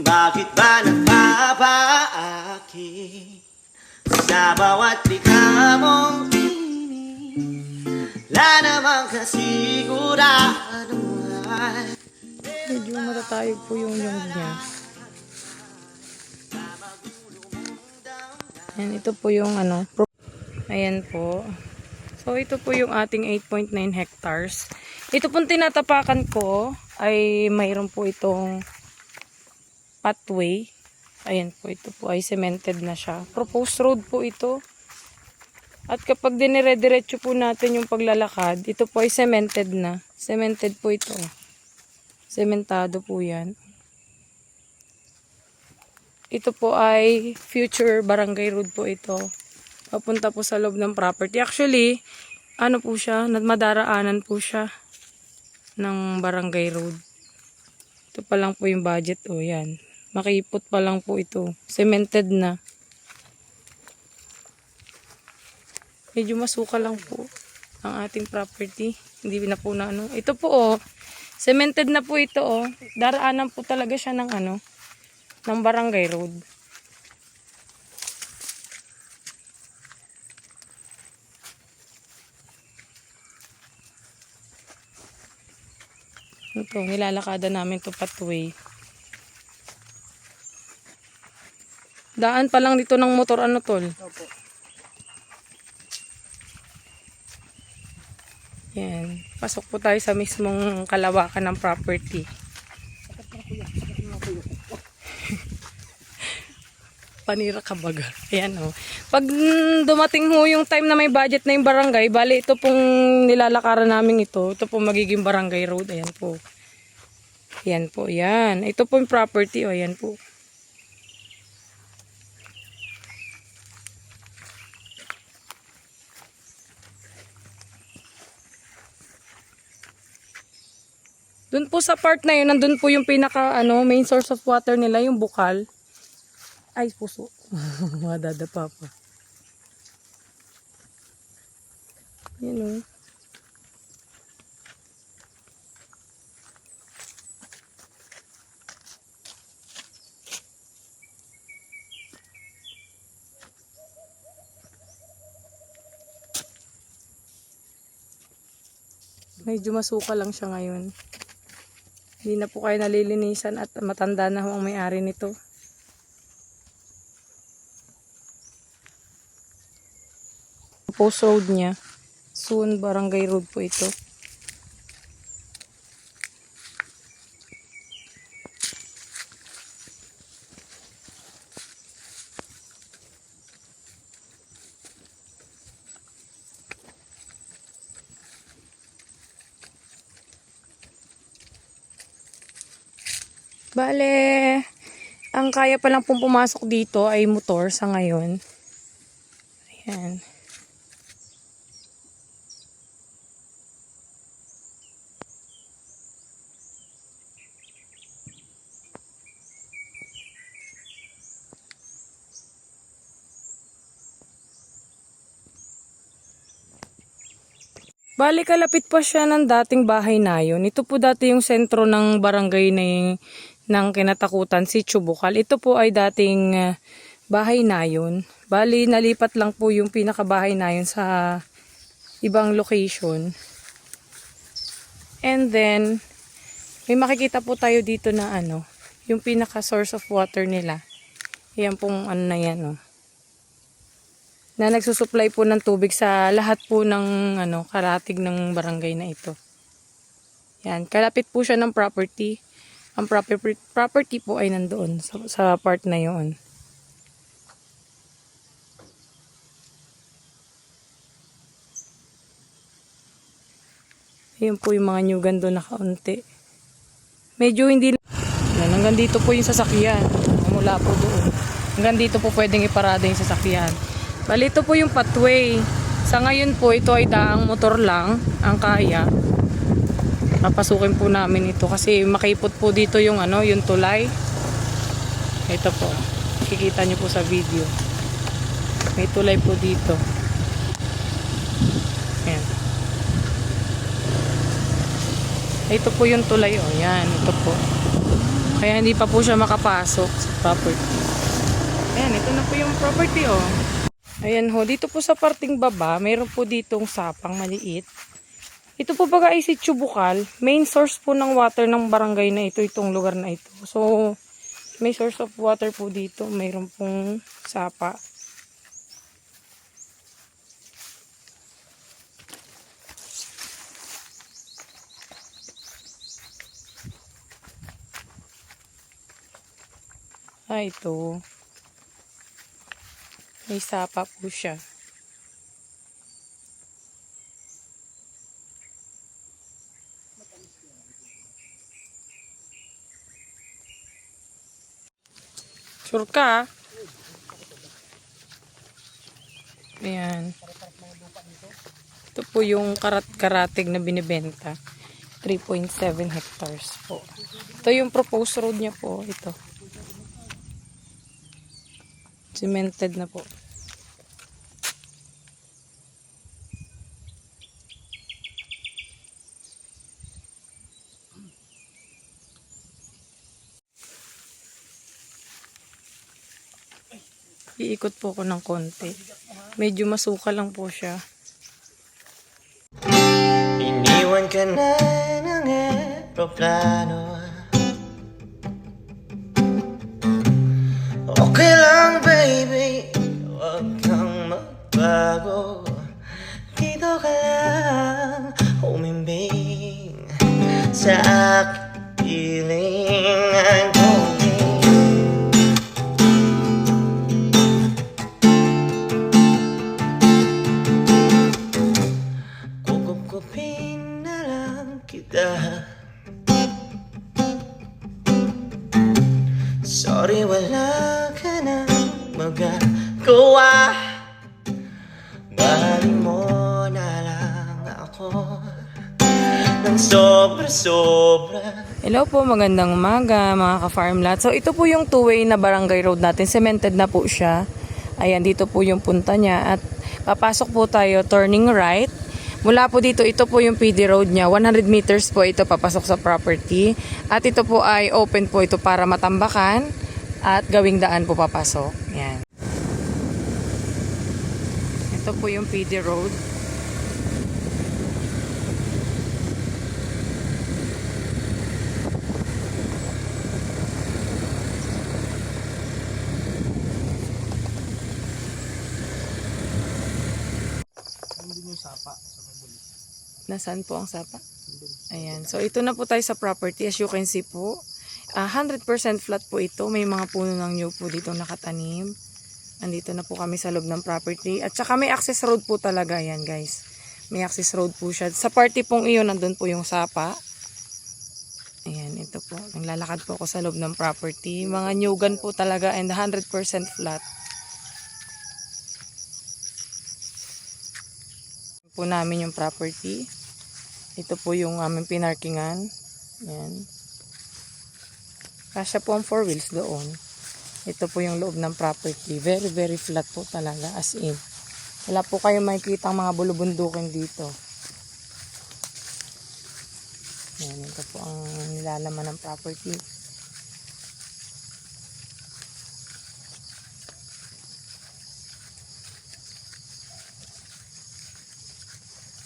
Bakit ba napapaakit sa bawat likha mong wala namang kasiguraduhan. Medyo matatayog po yung niya. Ayan, ito po yung ano. Ayan po. So, ito po yung ating 8.9 hectares. Ito pong tinatapakan ko ay mayroon po itong pathway. Ayan po, ito po ay cemented na siya. Proposed road po ito. At kapag dinire-diretso po natin yung paglalakad, ito po ay cemented na. Cemented po ito. Sementado po yan. Ito po ay future barangay road po ito. Papunta po sa loob ng property. Actually, ano po siya, madaraanan po siya ng barangay road. Ito pa lang po yung budget. O yan. Makipot pa lang po ito. Cemented na. Medyo masuka lang po ang ating property. Hindi na po na ano. Ito po oh. Cemented na po ito oh. Daraanan po talaga siya ng ano. Ng barangay road. Ito, nilalakada namin ito pathway. Daan pa lang dito ng motor, ano tol? Opo. Yan. Pasok po tayo sa mismong kalawakan ng property. Panira ka baga. Ayan o. Pag dumating ho yung time na may budget na yung barangay, bali ito pong nilalakaran namin ito. Ito po magiging barangay road. Ayan po. Ayan po. Ayan. Ito po yung property. O, ayan po. Doon po sa part na yun, nandun po yung pinaka main source of water nila, yung bukal. Ay, puso. Madadapa pa. Yun o. Medyo masuka lang siya ngayon. Hindi na po kayo nalilinisan at matanda na ho ang may-ari nito. Post road niya. Soon barangay road po ito. Bale, ang kaya pa lang pong pumasok dito ay motor sa ngayon. Ayan. Bali, kalapit pa siya ng dating bahay na yun. Ito po dati yung sentro ng barangay ng kinatakutan, si Chubukal. Ito po ay dating bahay na yun. Bali, nalipat lang po yung pinakabahay na yun sa ibang location. And then, may makikita po tayo dito na yung pinaka source of water nila. Yan pong na yan na nagsusupply po ng tubig sa lahat po ng karatig ng barangay na ito. Yan, kalapit po siya ng property. Ang property po ay nandoon sa part na yon. Ayun po yung mga nyugan doon na kaunti. Medyo hindi hanggang dito po yung sasakyan. Mula po doon. Hanggang dito po pwedeng iparada yung sasakyan. Bali, ito po yung pathway. Sa ngayon po, ito ay daang motor lang ang kaya. Papasukin po namin ito kasi makipot po dito yung yung tulay. Ito po. Kikita nyo po sa video. May tulay po dito. Ayan. Ito po yung tulay. Yan. Ito po. Kaya hindi pa po siya makapasok sa property. Ayan, ito na po yung property oh. Ayan ho, dito po sa parting baba, mayroon po ditong sapang maliit. Ito po baga ay si Chubukal. Main source po ng water ng barangay na ito, itong lugar na ito. So, may source of water po dito. Mayroon pong sapa. Ito. May sapa po siya. Sure ka? Ayan. Ito po yung karatig na binibenta. 3.7 hectares po. Ito yung proposed road niya po. Ito. Cemented na po. Iikot po ako ng konti. Medyo masuka lang po siya. Iniwan ka na ng aeroplano. Okay lang baby, huwag kang magbago. Dito ka lang umimbing sa aking piling ang konting. Kukupin na lang kita. Sorry, wala ka na magagawa. Mahalin mo na lang ako ng sobra-sobra. Hello po, magandang umaga mga ka-farmlat. So ito po yung two-way na barangay road natin. Cemented na po siya. Ayan, dito po yung punta niya. At papasok po tayo, turning right. Mula po dito, ito po yung PD road niya. 100 meters po ito papasok sa property. At ito po ay open po ito para matambakan. At gawing daan po papasok. Yan. Ito po yung PD road. Nasaan po ang sapa? Ayan. So, ito na po tayo sa property. As you can see po, 100% flat po ito. May mga puno ng nyug po dito nakatanim. Andito na po kami sa loob ng property. At saka may access road po talaga yan, guys. May access road po siya. Sa party pong iyon, nandun po yung sapa. Ayan, ito po. Naglalakad po ako sa loob ng property. Mga nyugan po talaga and 100% flat. Po namin yung property. Ito po yung aming pinarkingan. Ayan. Kasya po ang 4 wheels doon. Ito po yung loob ng property. Very, very flat po talaga. As in. Wala po kayo makikita ang mga bulubundukin dito. Ayan. Ito po ang nilalaman ng property.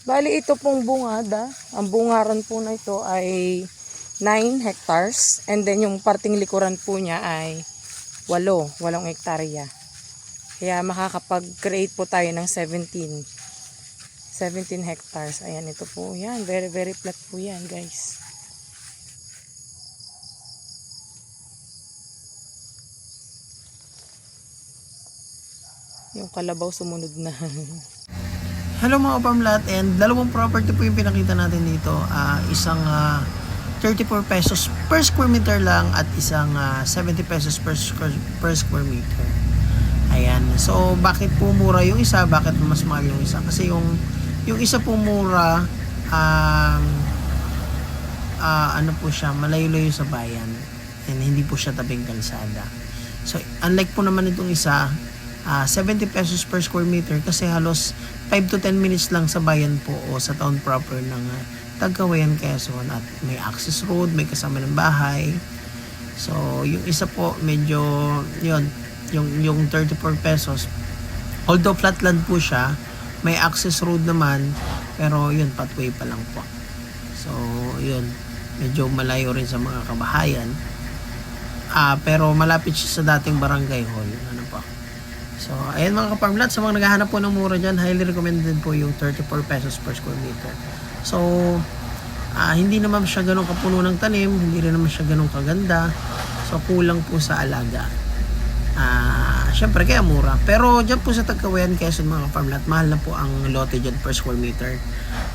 Bali, ito pong bungada. Ang bungaran po na ito ay 9 hectares. And then, yung parting likuran po niya ay 8 hektarya. Kaya makakapag-create po tayo ng 17 hectares. Ayan, ito po. Yan, very, very flat po yan, guys. Yung kalabaw sumunod na. Hello mga kapamlat, and dalawang property po yung pinakita natin dito. Isang 34 pesos per square meter lang at isang 70 pesos per square meter. Ayan. So bakit po mura yung isa? Bakit mas mahal yung isa? Kasi yung isa po mura, ano po siya, malayo-layo sa bayan. And hindi po siya tabing kalsada. So unlike po naman itong isa, 70 pesos per square meter kasi halos 5 to 10 minutes lang sa bayan po o sa town proper ng Tagkawayan, Quezon, at may access road, may kasama ng bahay. So, yung isa po, medyo, yun, yung 34 pesos. Although flatland po siya, may access road naman, pero yun, pathway pa lang po. So, yun, medyo malayo rin sa mga kabahayan. Pero malapit siya sa dating barangay hall. Ano po. So, ayan mga ka-farmlat, sa mga naghahanap po ng mura dyan, highly recommended po yung 34 pesos per square meter. So, hindi naman siya ganun kapuno ng tanim, hindi rin naman siya ganun kaganda. So, kulang po sa alaga. Syempre, kaya mura. Pero dyan po sa Tagkawayan, Quezon mga ka-farmlat, mahal na po ang lote dyan per square meter.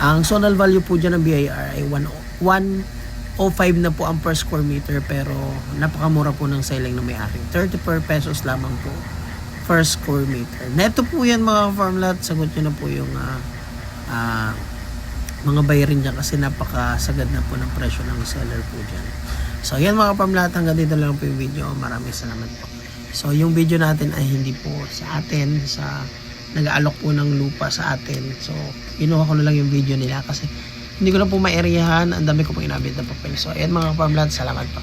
Ang zonal value po dyan ng BIR ay 105 na po ang per square meter, pero napakamura po ng selling na may-ari. 34 pesos lamang po per square meter. Neto po yan mga farmlat, sagot nyo na po yung mga bayarin dyan kasi napakasagad na po ng presyo ng seller po dyan. So yan mga farmlat, hanggang dito lang po yung video. Maraming salamat po. So yung video natin ay hindi po sa atin, sa nag-aalok po ng lupa sa atin. So kinuha ko na lang yung video nila kasi hindi ko na po ma-areahan, ang dami ko po inabit na papel. So ayan mga farmland, salamat po.